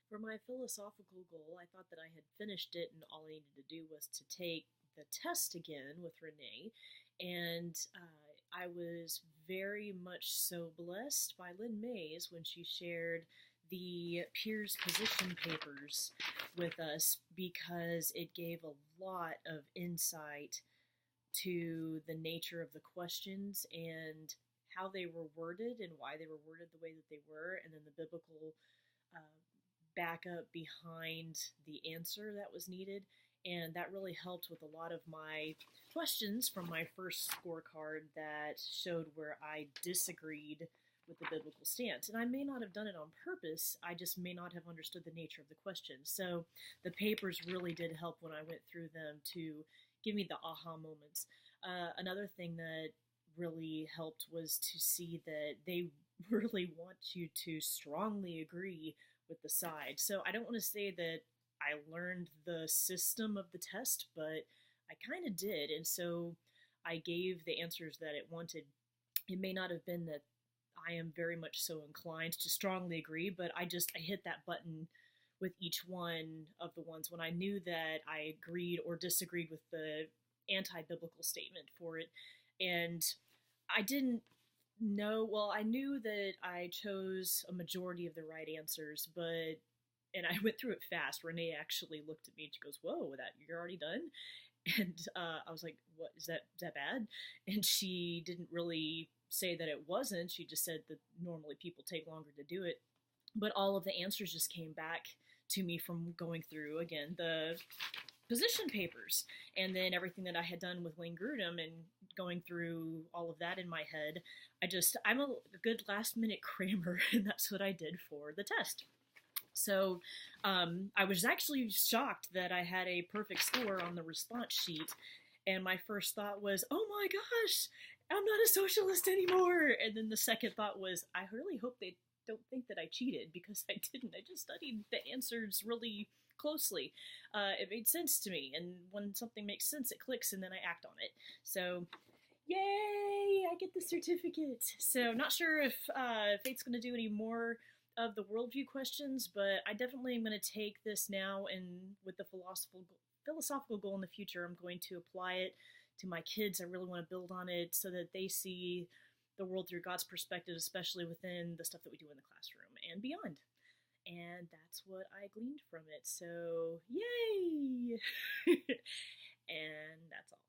For my philosophical goal, I thought that I had finished it and all I needed to do was to take the test again with Renee. And I was very much so blessed by Lynn Mays when she shared the peers position papers with us because it gave a lot of insight to the nature of the questions and how they were worded and why they were worded the way that they were, and then the biblical uh, backup behind the answer that was needed. And that really helped with a lot of my questions from my first scorecard that showed where I disagreed with the biblical stance. And I may not have done it on purpose, I just may not have understood the nature of the question. So the papers really did help when I went through them to give me the aha moments. Another thing that really helped was to see that they really want you to strongly agree with the side. So I don't want to say that I learned the system of the test, but I kind of did. And so I gave the answers that it wanted. It may not have been that I am very much so inclined to strongly agree, but I hit that button with each one of the ones when I knew that I agreed or disagreed with the anti-biblical statement for it. And I didn't know, well, I knew that I chose a majority of the right answers, but and I went through it fast. Renee actually looked at me and she goes, "Whoa, that you're already done?" And I was like, "What is that bad?" And she didn't really say that it wasn't. She just said that normally people take longer to do it. But all of the answers just came back to me from going through again the position papers and then everything that I had done with Wayne Grudem and going through all of that in my head. I'm a good last minute crammer, and that's what I did for the test. So I was actually shocked that I had a perfect score on the response sheet. And my first thought was, oh my gosh, I'm not a socialist anymore. And then the second thought was, I really hope they don't think that I cheated, because I didn't. I just studied the answers really closely. It made sense to me. And when something makes sense, it clicks and then I act on it. So yay, I get the certificate. So not sure if Fate's going to do any more of the worldview questions, but I definitely am going to take this now, and with the philosophical goal in the future, I'm going to apply it to my kids. I really want to build on it so that they see the world through God's perspective, especially within the stuff that we do in the classroom and beyond. And that's what I gleaned from it. So, yay! And that's all.